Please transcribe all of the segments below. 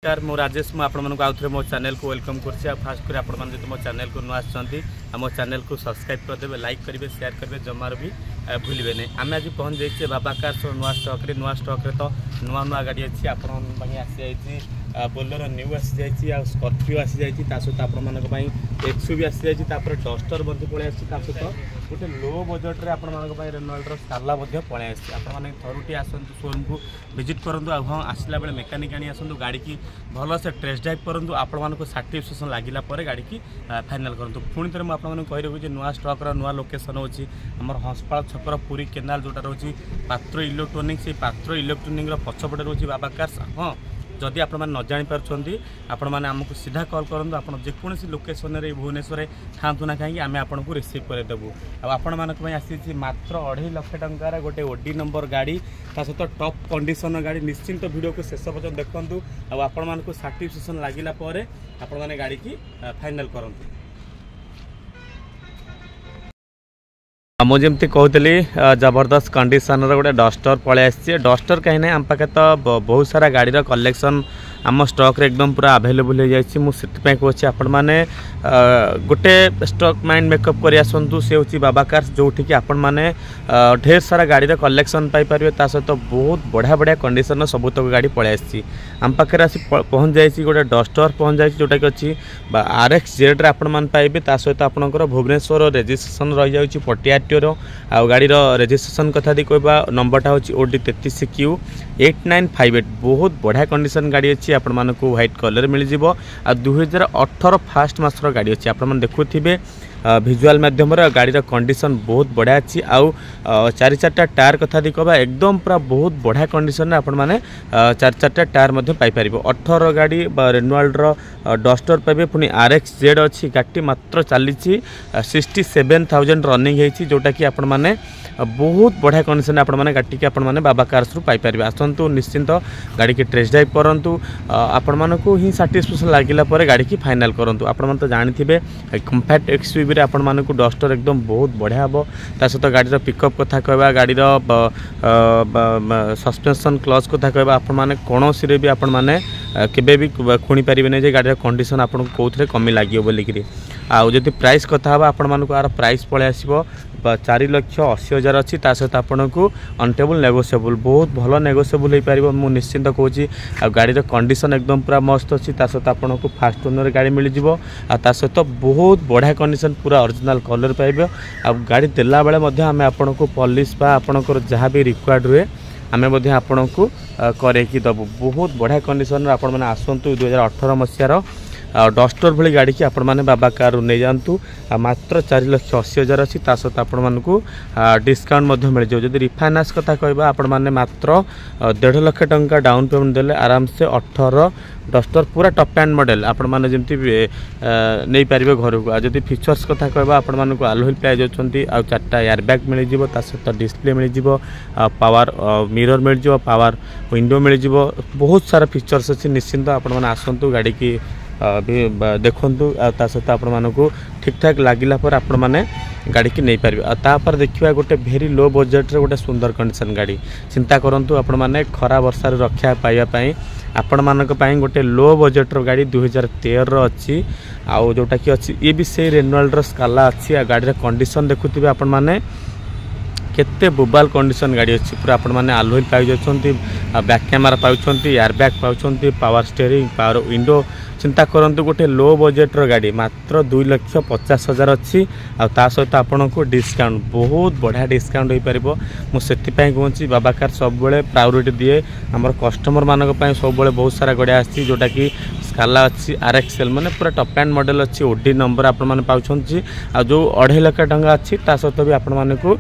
नमस्कार मो राजेश मु आपण आउ थे मो चैनल को वेलकम कर फास्ट कर आपण मैंने मो चैनल को नुआ मो चैनल को सब्सक्राइब करदे लाइक करेंगे शेयर करेंगे जमार भी भूलें नहीं आम आज पहुँच जाइए बाबा कार्स नुआ स्टक रे तो नुआ नुआ गाड़ी अच्छी आप आसी जाइए बोलेरो न्यू आसी जाइए स्कॉर्पियो आसी जाइए सहित आपण एक्सू भी आसी जाइए डस्टर पलि आसी गोटे लो बजेट रे आपण रेनॉल्टर स्काला पलि आसी आपने थरुटी आसतु शोरूम को विजिट करूँ हाँ आसला बेले मेकानिक आनी आसतु गाड़ी की भल से टेस्ट ड्राइव करूँ आपण साटिस्फैक्शन लगिला गाड़ी की फाइनाल करूँ पुणी थे मुझे कही रखुच्छी नुआ स्टक नुआ लोकेशन होची आमर हंसपाल छकर पुरी केनाल जोटा रोची पात्र इलेक्ट्रोनिक्स से पात्र इलेक्ट्रोनिक पछपटे रोची बाबा कार्स हाँ जदि आप न जापी आपण मैंने आमको सीधा कॉल करूँ आप जेकोसी लोकेशन रे भुवनेश्वर था ना कहीं आम आपको रिसीव करदेबू आपण मानक आसी मात्र 2.5 लाख टंकार गोटे ओडी नंबर गाड़ी सहित टॉप कंडीशन गाड़ी निश्चिंत वीडियो को शेष पर्यटन देखूँ आपण मानक साटिस्फैक्शन लगिला आपण मैंने गाड़ी की फाइनाल करूँ मुझे कहती जबरदस्त कंडीशन गोटे डस्टर पलि आसी डस्टर कहीं ना आम पाखे तो बहुत सारा गाड़ी कलेक्शन आम स्टक रे एकदम पूरा अवेलेबल हो जाए मुझे कहूँ आपण मैंने गोटे स्टक माइंड मेकअप कर आसतु से हूँ बाबा कार्स जो कि आपण मैंने ढेर सारा गाड़ी कलेक्शन पाइपर सहित बहुत बढ़िया बढ़िया कंडीशन सबुतक गाड़ी पलि आसी आम पाखे आसी पहुँच जाइए गोटे डस्टर पहुँच जाए जोटा कि अच्छी RXZ आपण मैंने पाइबे सहित आपंकर भुवनेश्वर रेजिस्ट्रेशन रही जाऊँगी पटिया आ गाड़ी रेजिस्ट्रेशन कथा दी कहवा नंबरटा हूँ OD 33Q 8958 बहुत बढ़िया कंडीशन गाड़ी अच्छी आपण मानक व्हाइट कलर मिल जाव आ 2018 फास्ट मासर गाड़ी अच्छी आप देखुथे भिजुआल माध्यम गाड़ी कंडीशन बहुत बढ़िया अच्छी आउ 4 टायर कथा दी कहवा एकदम पूरा बहुत बढ़िया कंडीशन आपण मैंने 4 टायर पाइपर 18 गाड़ी रेनॉल्टर डस्टर पाइबे पुणी RXZ अच्छी गाड़ी मात्र चली 67,000 रनिंग होती जोटा कि आपण मैंने बहुत बढ़िया कंडीशन आपण मैंने गाड़ी की आपण मैंने बाबा कार्स रु पाइपर आसतु निश्चिंत गाड़ी की टेस्ट ड्राइव करूँ आपण मानक ही साटिस्फैक्शन लगिला गाड़ी की फाइनाल करूँ आपण मैंने तो जानी कम्पैक्ट XUV रे आपण मानक डस्टर एकदम बहुत बढ़िया हम सहित गाड़ी पिकअप कथा कहवा गाड़ी सस्पेंशन क्लच कथा कहवा आपण मैंने कौन सी भी आपण मैंने केबे भी खुणी पारे नहीं गाड़ी कंडीशन आपको कौन कमी लगे बोलिकी आदि प्राइस कथा आपण मानक आर प्राइस पलि आसो 4,80,000 अच्छी सहित आपन को अनटेबल नेगोशिएबल बहुत भल नेगोशिएबल हो पार मुझे निश्चिंत कहूँ गाड़ी कंडीशन एकदम पूरा मस्त अच्छी सहित आपन को फास्ट ओनर गाड़ी मिल जाव सहित बहुत बढ़िया कंडीशन पूरा ओरिजिनल कलर पाइबे आ गाड़ी देला बेले आम आपन को पॉलिश बा आपनकर जहाँ भी रिक्वायर्ड हुए आम आपन को करके दबू बहुत बढ़िया कंडीशन आपण मैंने आसतु 2018 मसीहार डस्टर भली गाड़ी की आपण मैंने बाबा कार नहीं जातु मात्र 4,80,000 अच्छी सहित आपण मानक डिस्काउंट मिल जाए जब रिफाइनान्स कथा कहवा आपण मैंने मात्र 1.5 लाख टंका डाउन पेमेंट देले आराम से 18 डस्टर पूरा टॉप एंड मॉडल आपण मैंने जमी नहीं पारे घर को जब फीचर्स कथा कहवा आपण मानक आलोहिल प्राइज अच्छी आ 4टा एयरबैग मिल जाव सहित डिस्प्ले मिल जाव पावर मिरर मिल जाव पावर विंडो मिल जाव बहुत सारा फीचर्स अच्छी निश्चिंत आपण मैंने आसतु गाड़ी की देखु सहित आपण मानक ठीक ठाक लगिला आपण मैंने गाड़ी की नहीं पारे तापर देखिए गोटे भेरी लो बजेट रे गोटे सुंदर कंडीशन गाड़ी चिंता करूँ आपण मैंने खरा वर्षा रक्षा पाइबापी आपण मानक गोटे लो बजेट रो गाड़ी 2013 अच्छी आउ जोटा कि अच्छी ये भी से रेनॉल्टर स्काला अच्छी गाड़ी कंडीशन देखुथे आपण मैंने केते बोबाल कंडीशन गाड़ी अच्छी पूरा आपण मैंने आलोहिल पाई बैक कैमेरा पाँच एयरबैग पाँच पावर स्टीयरिंग पावर विंडो चिंता करंतु गोटे लो बजेट रो गाड़ी मात्र 2,50,000 अच्छी आ सहित आपण को डिस्काउंट बहुत बढ़िया डिस्काउंट हो पार मुझे कहूँ बाबा कार सब प्रायोरिटी दिए आमर कस्टमर मानक सब बहुत सारा गाड़ी आसी जोटा कि स्काला अच्छी RXL माने पूरा टॉप एंड मॉडल अच्छी OD नंबर आपण मैंने पाँच आ जो 2.5 लाख टंका अच्छी सहित भी आपण माने को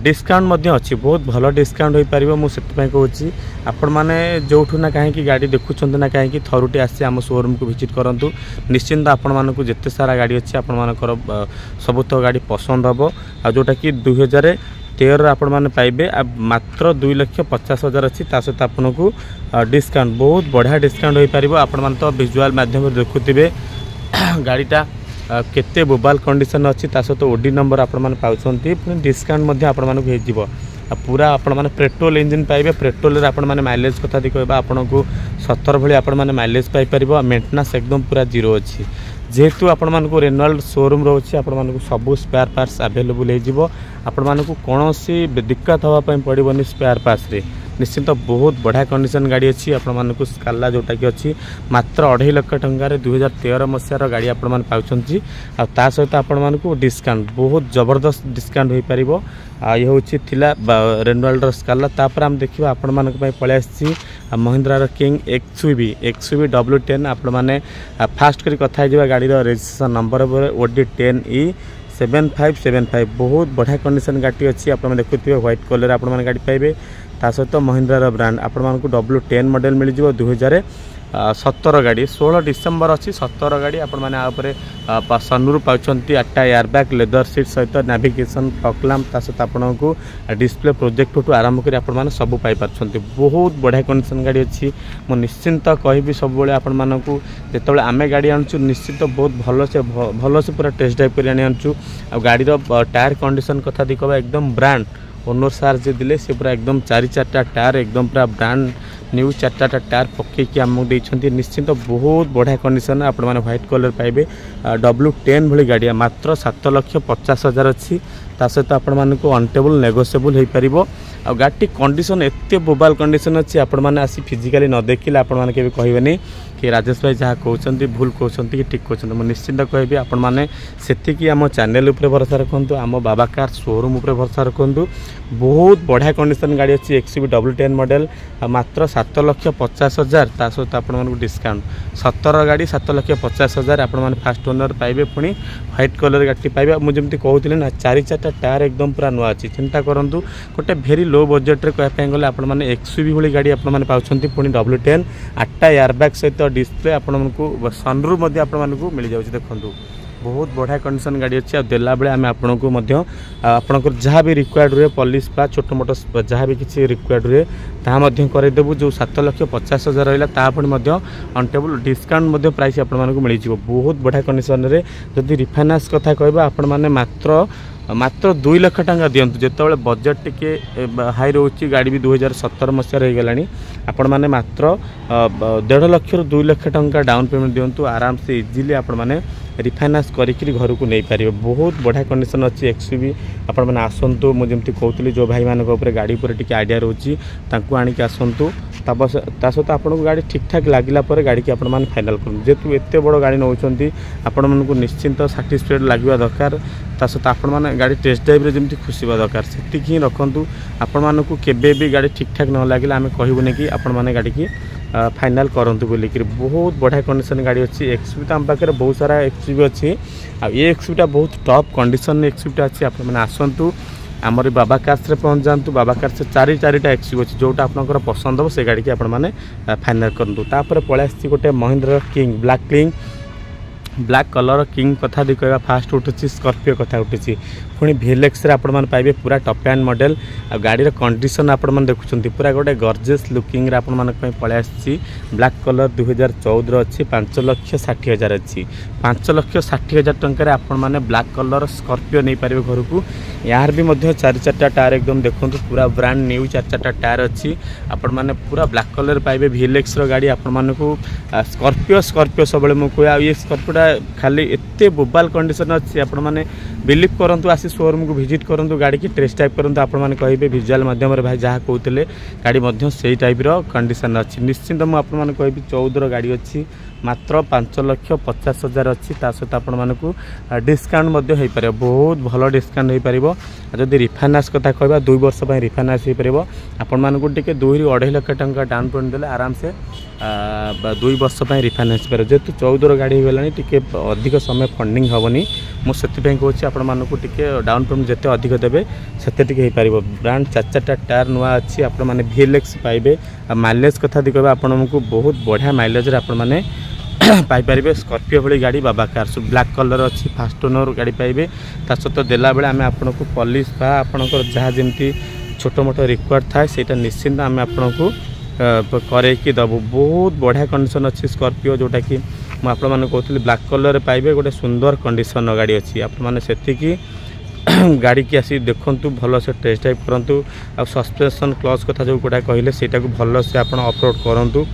डिस्काउंट अच्छी बहुत भल डिस्काउंट हो पार मुझे कहूँ आपण मैंने जो ना कहीं गाड़ी देखुं ना कहीं थरुटी आसी आम शोरूम को विजिट करूँ निश्चिंत आपण मानक जिते सारा गाड़ी अच्छी आपण मानकर सबुत गाड़ी पसंद हम आ जोटा कि 2013 आपण मैंने पाइबे मात्र 2,50,000 अच्छी सहित आपन को डिस्काउंट बहुत बढ़िया डिस्काउंट हो पार आपण मैंने तो विजुआल माध्यम देखुथे गाड़ीटा केते बोबाल कंडीशन अच्छी सहित OD नंबर आपण मैंने पाँच डिस्काउंट आपण मानक पूरा आपण मैंने पेट्रोल इंजिन पाइबे पेट्रोल आपण मैंने माइलेज कथा कहवा आपन को 17 भली आपण मैंने माइलेज पाई परिबो मेंटेनेंस एकदम पूरा जीरो अच्छी जेहेतु आपण मानक रेनॉल्ड शोरूम रोचे आपण मानक सब स्पेयर पार्ट्स अवेलेबल हो आपण मानक कौन सी दिक्कत हवा पड़ोनी स्पेयर पार्ट्स रे निश्चिंत बहुत बढ़िया कंडीशन गाड़ी अच्छी आपण मानक स्काला जोटा कि अच्छी मात्र 2.5 लाख टंकार 2013 मसीहार गाड़ी आपण मान पाउछंती आ ता सहित आपण मानक डिस्काउंट बहुत जबरदस्त डिस्काउंट हो पारिबो ये होची थिला रेनॉल्ड स्काला तापर हम देखिबा आपण मानक पय पळे आछि महिंद्रा किंग एक्सयूवी W10 आपण माने फास्ट करी कथा हिजबा गाड़ी रो रजिस्ट्रेशन नंबर OD10E 7575 बहुत बढ़िया कंडीशन गाड़ी अच्छी आप देखुए व्हाइट कलर आप गाड़ी पाइबे ता सहित महिंद्रा ब्रांड आपण मानक W10 मॉडल मिल जिवो 2017 गाड़ी 16 डिसेंबर अच्छी 17 गाड़ी आपण माने आपरे सनरूफ पाउछंती 8टा एयरबैग लेदर सीट सहित नेविगेशन फॉग लैंप ता सहित आपण को डिस्प्ले प्रोजेक्ट टू आरंभ करी आपण माने सब पाई पाछंती बहुत बढ़िया कंडीशन गाड़ी अच्छी मो निश्चिंत कहबी सब बेले आपण मानकू जेतबेले आमे गाड़ी आनछु निश्चित बहुत भल से पूरा टेस्ट ड्राइव करी आनी आनछु आ गाड़ी रो टायर कंडीशन कथा देखबा एकदम ब्रांड ओनर सार जे दिले से पूरा एकदम 4-4टा टायर एकदम पूरा ब्रांड न्यू 4टा टायर पकईकि आमको देइछंती निश्चिंत बहुत बढ़िया कंडीशन आपण माने व्हाइट कलर पाइबे W10 भली गाड़ी मात्र 7,50,000 अच्छी ता सहित आपण मानक अनटेबल नेगोशिएबल हो पारिबो आ गाड़ी कंडीशन एते बोबाल कंडीशन अच्छी आपण माने आसी फिजिकली न देखिले आपण माने केबे कहबेनी कि राजेश भाई जहाँ कहते भूल कहते कि ठीक कहते मुझे निश्चिंत कहबी आपण माने सेतिकी आम चैनल उपर भरोसा रखु आम बाबा कार शोरूम उपर भरोसा रखु बहुत बढ़िया कंडीशन गाड़ी अच्छी एक्सयूवी W10 मॉडल मात्र 7,50,000 ता सहित आपण डिस्काउंट 17 गाड़ी 7,50,000 आपण माने फास्ट ओनर पाइबे पुणी व्हाइट कलर गाड़ी पाइबे मुझे कहते ना 4-4टा टायर एकदम पूरा नुआ अच्छी चिंता करूँ गोटे भेरी लो बजेट रे कहवाई गले आपण माने एक्सयूवी भली गाड़ी आपण माने पाउछंती पुणी W10 8टा एयरबैग सहित डिस्प्ले आपको सनरूफ मध्य आपको मिल जाऊँ देखो बहुत बढ़िया कंडीशन गाड़ी अच्छी आ देला बेले आम आपको आपंकर जहाँ भी रिक्वायर्ड रुए पॉलिश बा छोट मोट जहाँ भी किसी रिक्वायर्ड रुए तादे करदेबू जो 7,50,000 रहा तापुणी अनटेबल डिस्काउंट प्राइस आपको मिल जाए बहुत बढ़िया कंडीशन रे जदि रिफाइनान्स कथा कहबा आपण माने मात्र 2 लाख टंका दिंतु जिते बजेट टिके हाई रोची गाड़ी भी 2017 मसीह हो गलानी आपण माने मात्र 1.5 लाख रु 2 लाख टंका डाउन पेमेंट दिंतु आराम से इजिली आपण माने रिफाइनान्स करी घर को नहीं पारे बहुत बढ़िया कंडीशन अच्छी एक्सयूवी आपण माने आसंतु मुझे कहती जो भाई मान गाड़ी पर टिके आइडिया रोची तांकु आनिक आसंतु ता सहित आपको गाड़ी ठीक ठाक लगिला गाड़ी की आपण फाइनाल करूँ जेहेतु एत बड़ गाड़ी नौकरी आपण मानक निश्चिंत साटिस्फाइड लगे दरकार ता सहित आपण माने गाड़ी टेस्ट ड्राइव रे जमी खुशी दरकार से ही रखु आपण मानक केबे भी गाड़ी ठीक ठाक न लगे आम कहबूनी कि आपण माने गाड़ी की फाइनाल करंतु बोलिक बहुत बढ़िया कंडीशन गाड़ी अच्छी एक्सयूवी तो आम पाखे बहुत सारा एक्सयूवी अच्छी आ ये एक्सयूवीटा बहुत टॉप कंडीशन एक्सयूवीटा अच्छी आप आसतु आमर बाबा कार्स रे पहुँच जातु बाबा कार्स 4-4टा एक्सयूवी अच्छी जोटा आपंकर पसंद हो से गाड़ी की आपने फाइनाल करूँ तापर पलि आसी गोटे Mahindra king black colour king कथा दी कहवा फास्ट उठुची स्कॉर्पियो कथा उठुची पुणी VLX रे आपण पाइबे पूरा टॉप एंड मॉडल आ गाड़ी रो कंडीशन आपण देखुछंती पूरा गोटे गॉर्जियस लुकिंग रे आपण मानक पळे आसी ब्लैक कलर 2014 रो अच्छी 5,60,000 अच्छी 5,60,000 टंका रे आपण माने ब्लैक कलर स्कॉर्पियो नहीं पारे घर को यार भी मध्य 4-4टा टायर एकदम देखंतु पूरा ब्रांड न्यू 4-4टा टायर अच्छी आपण माने पूरा ब्लैक कलर पाइबे VLX रो गाड़ी आपण मानकू स्कॉर्पियो सबले मु कोया ये स्कॉर्पियो खाली एते बोबाल कंडीशन अच्छी आपण माने बिलीव करंतु आसी शोरूम को विजिट करंतु गाड़ी की टेस्ट ड्राइव करंतु आपण माने कहिबे विजुअल माध्यम रे भाई जहाँ कहते गाड़ी मध्य सेही टाइप रो कंडीशन अच्छी निश्चिंत मु आपण माने कहबी 14 गाड़ी अच्छी मात्र 5,50,000 अच्छी ता सहित आपण मानकू डिस्काउंट मध्य हो पारे बहुत भल डिस्काउंट हो पारिबो जदि रिफाइनान्स कथा कहबा 2 वर्ष पय रिफाइनान्स हो पारिबो आपण मानकू टिके 2-2.5 लाख टंका डाउन पेमेंट देले आराम से 2 वर्ष पय रिफाइनान्स पारे जेतु 14 गाड़ी हो गलानी टिके अधिक समय फंडिंग हेबनी मु सेति पय कहूची आपण मानकू टिके डाउन पेमेंट जेते अधिक देबे सेते टिके हो पारिबो ब्रांड 4-4टा टायर नुआ अच्छी आपण माने VLX पाइबे माइलेज कथा दी कहबा आपण मानकू बहुत बढ़िया माइलेज रे आपण माने पाइपर स्कॉर्पियो भली गाड़ी बाबा कार्स ब्लैक कलर अच्छी फास्ट ओनर गाड़ी पाइबे ता सहित देला बेले आम आपन को पॉलिश बा आपनकर जहाँ जमी छोट मोट रिक्वायर्ड थाए सेटा निश्चिंत आम आपन को करैकी दबु बहुत बढ़िया कंडीशन अच्छी स्कॉर्पियो जोटा कि मुझे कहती ब्लैक कलर पाइबे गोटे सुंदर कंडीशन गाड़ी अच्छी आपने से गाड़ी की आसी देखु भल से टेस्ट ड्राइव करूँ आ सस्पेंशन क्लच कथा जो गुड़ा कहले से भल से आप अपलोड करूँ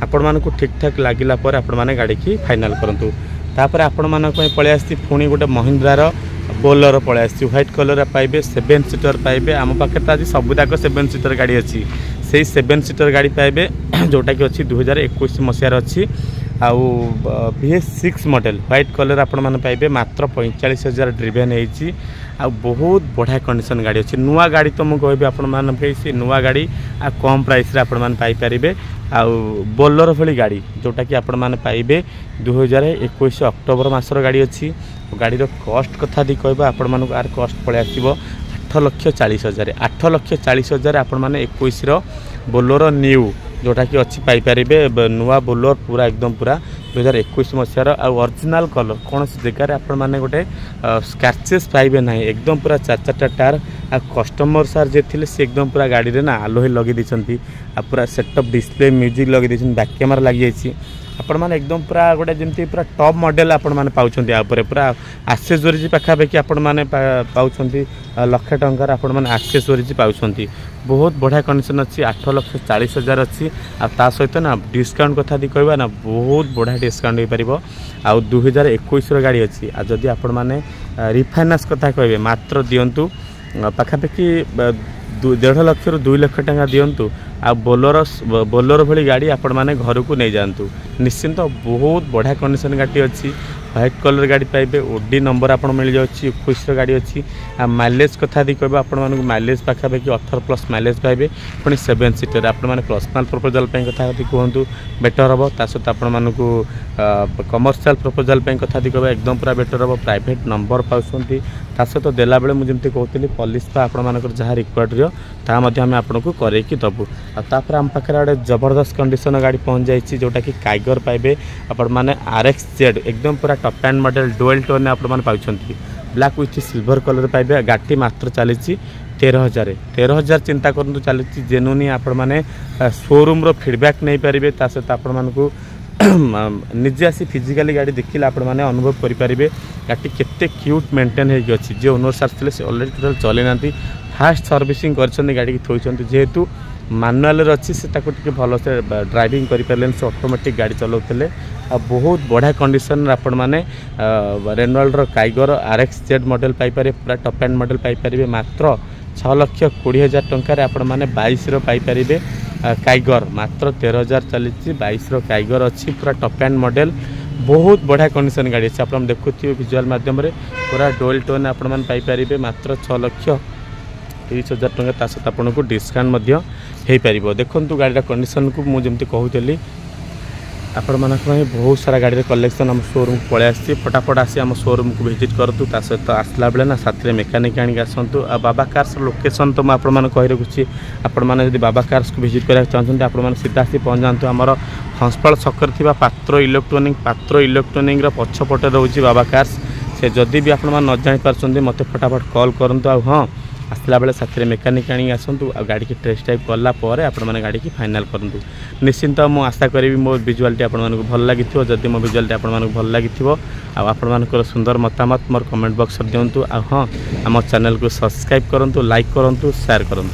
आपण मानक ठीक ठाक लगिला पर आपण माने गाड़ी की फाइनाल करूँ तापर आपण मानक पलि आसी पुणी गोटे महिंद्रार बोलर पलि आसी व्हाइट कलर पाइबे 7 सीटर पाइबे आम पाखे तो आज सबुदाक 7 सीटर गाड़ी अच्छी से 7 सीटर गाड़ी पाइबे जोटा कि अच्छी 2021 मसीहार अच्छी आउ VS6 मॉडल व्हाइट कलर आपण माने पाइबे मात्र 45,000 ड्रिवेन होती आ बहुत बढ़िया कंडीशन गाड़ी अच्छी नुआ गाड़ी तो मुझे कहबी आपण माने से नुआ गाड़ी आ कम प्राइस रे आपण माने पाई परिबे आ बोलर भली गाड़ी जोटा कि आपण माने पाइबे 2021 अक्टोबर मासर गाड़ी अच्छी गाड़ी रो कॉस्ट कथा दी कहबा आपण मानक आर कॉस्ट पळे आसीबो 8,40,000 8,40,000 आपण माने 21 रो बोलर न्यू जोटा कि अच्छी पाई परिबे नुआ बोलर पूरा एकदम पूरा 2021 मसीहार आ ओरिजिनल कलर कौन जगार आपण माने गोटे स्क्रैचेस पाइबे ना एकदम पूरा 4-4टा टायर आ कस्टमर सार जे थिले से एकदम पूरा गाड़ी रे ना आलोही लगे दिसंती आ पूरा सेटअप डिस्प्ले म्यूजिक लगे दिसन बैक कैमरा लगी जाइछि आपण माने एकदम पूरा गोटे जमती पूरा टॉप मॉडल आपण माने पाउछंती आ ऊपर पूरा एक्सेसरीज पाखापाखि आपण माने पाउछंती लाख टंकार आपण माने एक्सेसरीज पाउछंती बहुत बढ़िया कंडीशन अच्छी 8,40,000 अच्छी आ ता सहित ना डिस्काउंट कथा दी कहबा ना बहुत बढ़िया डिस्काउंट हो पारिबो आ 2021 रो गाड़ी अच्छी आ जदी आपण माने रिफाइनांस कथा कहबे मात्र दियंतु पाखापाखि 1.5 लाख रु 2 लाख टंका दियंतु आ बोलर भली गाड़ी आपण माने घर को नहीं जातु निश्चिंत बहुत बढ़िया कंडीशन गाड़ी अच्छी व्हाइट कलर गाड़ी पाइबे ओडी नंबर आपण मिल जाउछि 21 गाड़ी अच्छी आ माइलेज कथा दी कहबा आपण मानक माइलेज पाखापाखि 18+ माइलेज पाइबे पुणी 7 सीटर आपण माने पर्सनल प्रपोजल पे कथा दी कहंतु बेटर हबो ता सहित आपण मानक कमर्शियल प्रपोजल पे कथा दी कहबा एकदम पूरा बेटर हबो प्राइवेट नंबर पाउछंती ता सहित देला बेले मु जेमती कहतली पॉलिश पा आपण मानक जहा रिक्वायर्ड रियो ता मध्ये हम आपन को करे की दबु आ तापर हम पाखरे आडे जबरदस्त कंडीशन गाड़ी पहुंच जाइछि जोटा कि काइगर पाइबे आपण माने RXZ एकदम पूरा top and model dual tone आपण माने पाउछंती ब्लैक विथ सिल्वर कलर पाइबे गाड़ी मात्र चली 13,000 चिंता करंतु चली जेनुनी आपण माने शोरूम रो फीडबैक नहीं पारिबे ता सहित आपण मानकू निजे आसी फिजिकली गाड़ी देखिले आपण माने अनुभव करि पारिबे गाड़ी केते क्यूट मेंटेन हेकि अछि जे ओनर सार थिले से ऑलरेडी टोटल चले नांती फास्ट सर्विसिंग करछन गाड़ी की थोइछन जेहेतु मानुआल अच्छी से ताको भल से ड्राइविंग करें से ऑटोमेटिक गाड़ी चलाउले आ बहुत बढ़िया कंडीशन आपण माने रेनॉल्ड रो काइगर RXZ मॉडल पाई पारे पूरा टॉप एंड मॉडल पाई पारे मात्र 6,20,000 टंका आपण माने 22 रो पाई पारे काइगर मात्र 13,000 चली 22 रो काइगर अच्छी पूरा टॉप एंड मॉडल बहुत बढ़िया कंडीशन गाड़ी अच्छे आप देखुए विजुअल माध्यम पूरा डोल टोन आपण माने पाई पारे मात्र 6,30,000 टंका ता सहित आपको डिस्काउंट हो पार देखूँ गाड़ी कंडीशन को मुझे कहूली आपण मानक बहुत सारा गाड़ी कलेक्शन आम शोरूम को पलि आसी फटाफट आसी आम शोरूम को विजिट करूँ ता सहित आसला बेले ना साथ मेकानिक आनिक आसतु आ बाबा कार्स लोकेशन तो मुझे आपको कही रखुच्छी आपण मैंने जब बाबा कार्स को विजिट कराया चाहते आपने सीधा आसी पहुँच जातु आमर हंसपाल छकर थी पात्र इलेक्ट्रोनिक पछपटे रोचे बाबा कार्स से जदि भी आप न जापार मत फटाफट कॉल करूँ आ हाँ आसला बेले साथ मेकानिक आनिक आसतु आ गाड़ी की टेस्ट ड्राइव कलापर आपने गाड़ी की फाइनाल करूँ निश्चिंत मुझे आशा करी मो विजुअलटी आपको भल लगी जदि मो विजुअलटी आपको भल लगी आपर सुंदर मतामत मोर कमेंट बॉक्स दिंतु आ हाँ आम चैनल को सब्सक्राइब करूँ लाइक करूँ शेयर करूँ।